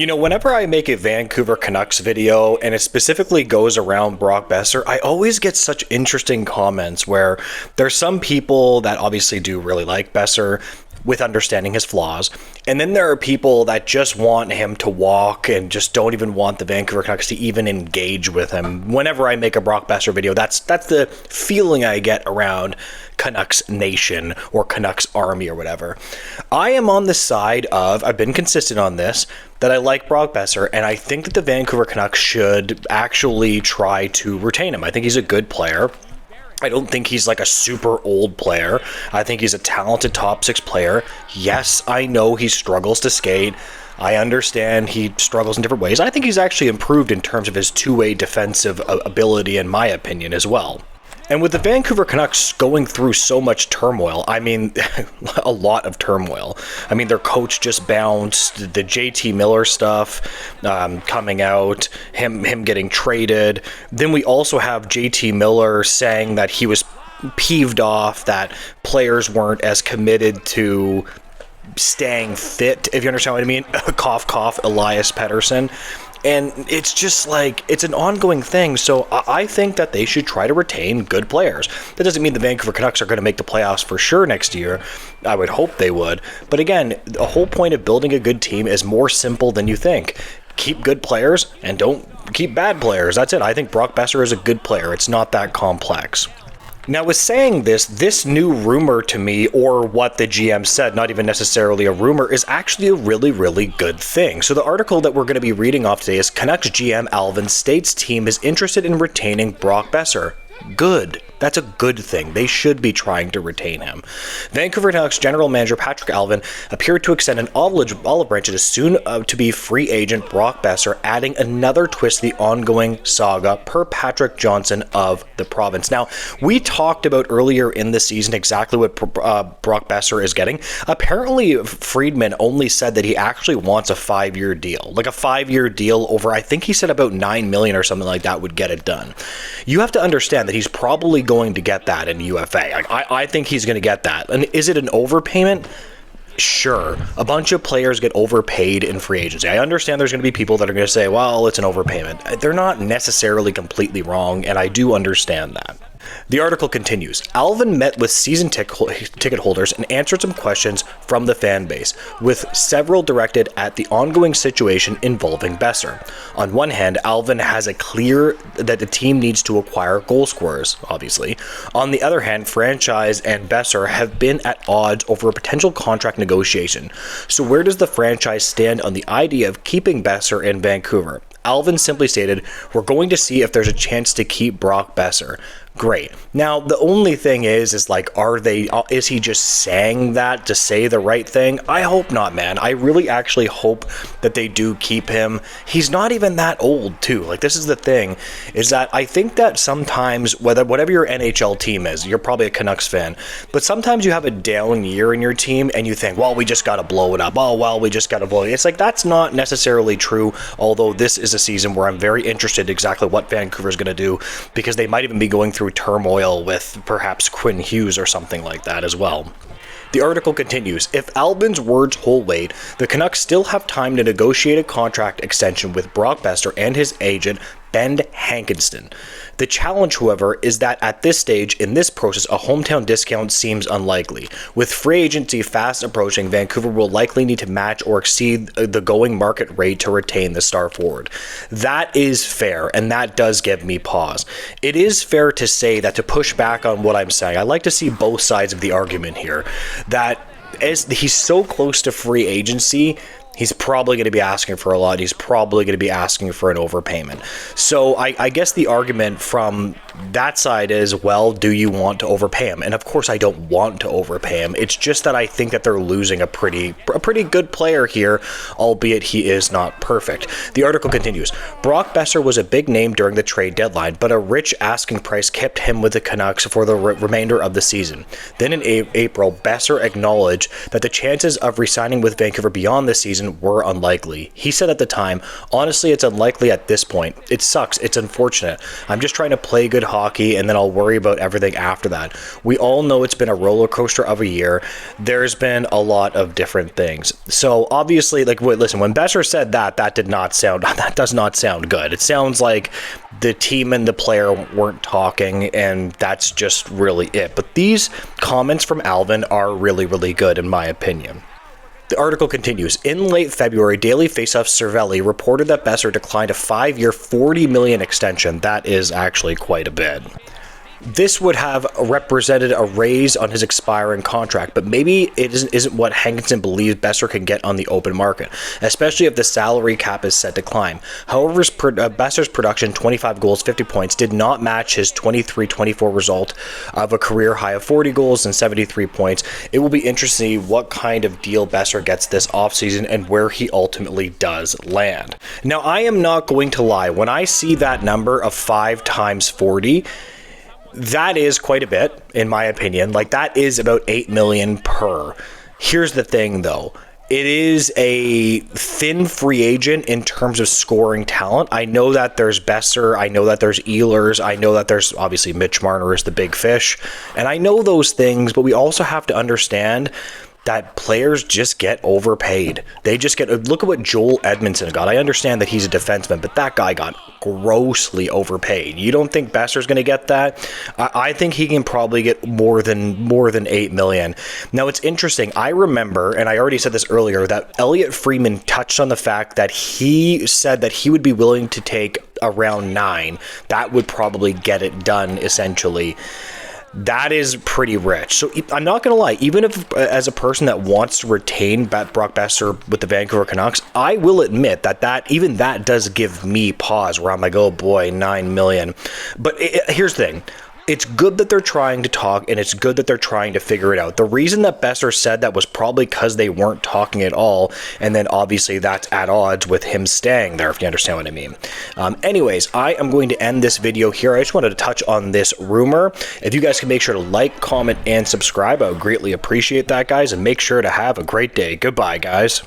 Whenever I make a Vancouver Canucks video and it specifically goes around Brock Boeser, I always get such interesting comments where there's some people that obviously do really like Boeser with understanding his flaws. And then there are people that just want him to walk and just don't even want the Vancouver Canucks to even engage with him. Whenever I make a Brock Boeser video, that's the feeling I get around Canucks Nation or Canucks Army or whatever. I am on the side of, I've been consistent on this, that I like Brock Boeser, and I think that the Vancouver Canucks should actually try to retain him. I think he's a good player. I don't think he's like a super old player. I think he's a talented top six player. Yes, I know he struggles to skate. I understand he struggles in different ways. I think he's actually improved in terms of his two-way defensive ability, in my opinion, as well. And with the Vancouver Canucks going through so much turmoil, I mean, a lot of turmoil. I mean, their coach just bounced, the JT Miller stuff coming out, him getting traded. Then we also have JT Miller saying that he was peeved off that players weren't as committed to staying fit, if you understand what I mean. Cough, cough, Elias Pettersson. And it's just like, it's an ongoing thing. So I think that they should try to retain good players. That doesn't mean the Vancouver Canucks are going to make the playoffs for sure next year. I would hope they would. But again, the whole point of building a good team is more simple than you think. Keep good players and don't keep bad players. That's it. I think Brock Boeser is a good player. It's not that complex. Now, with saying this new rumor to me, or what the GM said, not even necessarily a rumor, is actually a really, really good thing. So the article that we're going to be reading off today is Canucks GM Allvin states team is interested in retaining Brock Boeser. Good. That's a good thing. They should be trying to retain him. Vancouver Canucks general manager Patrik Allvin appeared to extend an olive branch to soon to be free agent Brock Boeser, adding another twist to the ongoing saga per Patrick Johnson of the province. Now, we talked about earlier in the season exactly what Brock Boeser is getting. Apparently, Friedman only said that he actually wants a 5-year deal, like a 5-year deal over, I think he said about $9 million or something like that would get it done. You have to understand that he's probably going to get that in UFA. I think he's going to get that. And is it an overpayment? Sure. A bunch of players get overpaid in free agency. I understand there's going to be people that are going to say, well, it's an overpayment. They're not necessarily completely wrong, and I do understand that. The article continues. Allvin met with season ticket holders and answered some questions from the fan base, with several directed at the ongoing situation involving Boeser. On one hand, Allvin has a clear that the team needs to acquire goal scorers, obviously. On the other hand, franchise and Boeser have been at odds over a potential contract negotiation. So where does the franchise stand on the idea of keeping Boeser in Vancouver? Allvin simply stated, we're going to see if there's a chance to keep Brock Boeser. Great. Now, the only thing is like, is he just saying that to say the right thing? I hope not, man. I really actually hope that they do keep him. He's not even that old, too. Like, this is the thing, is that I think that sometimes, whatever your NHL team is, you're probably a Canucks fan, but sometimes you have a down year in your team and you think, well, we just got to blow it up. Oh, well, we just got to blow it. It's like, that's not necessarily true, although this is a season where I'm very interested in exactly what Vancouver's going to do, because they might even be going through turmoil with perhaps Quinn Hughes or something like that as well. The article continues, if Allvin's words hold weight, the Canucks still have time to negotiate a contract extension with Brock Boeser and his agent, Ben Hankinston. The challenge, however, is that at this stage in this process, a hometown discount seems unlikely. With free agency fast approaching, Vancouver will likely need to match or exceed the going market rate to retain the star forward. That is fair, and that does give me pause. It is fair to say that, to push back on what I'm saying, I like to see both sides of the argument here, that as he's so close to free agency, he's probably going to be asking for a lot. He's probably going to be asking for an overpayment. So I guess the argument from that side is, well, do you want to overpay him? And of course I don't want to overpay him. It's just that I think that they're losing a pretty good player here, albeit he is not perfect. The article continues. Brock Boeser was a big name during the trade deadline, but a rich asking price kept him with the Canucks for the remainder of the season. Then in April, Boeser acknowledged that the chances of re-signing with Vancouver beyond this season offseason were unlikely. He said at the time, honestly, it's unlikely at this point. It sucks. It's unfortunate. I'm just trying to play good hockey, and then I'll worry about everything after that. We all know it's been a roller coaster of a year. There's been a lot of different things. So obviously, like, listen, when Boeser said that does not sound good. It sounds like the team and the player weren't talking, and that's just really it. But these comments from Allvin are really, really good, in my opinion. The article continues. In late February, Daily Faceoff Cervelli reported that Boeser declined a 5-year, $40 million extension. That is actually quite a bit. This would have represented a raise on his expiring contract, but maybe it isn't what Hankinson believes Boeser can get on the open market, especially if the salary cap is set to climb. However, Boeser's production, 25 goals, 50 points, did not match his 23-24 result of a career high of 40 goals and 73 points. It will be interesting to see what kind of deal Boeser gets this offseason and where he ultimately does land. Now, I am not going to lie. When I see that number of 5 times 40, that is quite a bit, in my opinion. Like, that is about $8 million per. Here's the thing, though. It is a thin free agent in terms of scoring talent. I know that there's Boeser. I know that there's Ehlers. I know that there's obviously Mitch Marner is the big fish. And I know those things, but we also have to understand that players just get overpaid. They just get, look at what Joel Edmondson got. I understand that he's a defenseman, but that guy got grossly overpaid. You don't think Boeser's going to get that? I think he can probably get more than $8 million. Now, it's interesting. I remember, and I already said this earlier, that Elliot Friedman touched on the fact that he said that he would be willing to take around 9. That would probably get it done, essentially. That is pretty rich. So I'm not going to lie, even if as a person that wants to retain Brock Boeser with the Vancouver Canucks, I will admit that even that does give me pause where I'm like, oh boy, $9 million. But here's the thing. It's good that they're trying to talk, and it's good that they're trying to figure it out. The reason that Boeser said that was probably because they weren't talking at all, and then obviously that's at odds with him staying there, if you understand what I mean. Anyways, I am going to end this video here. I just wanted to touch on this rumor. If you guys can make sure to like, comment, and subscribe, I would greatly appreciate that, guys, and make sure to have a great day. Goodbye, guys.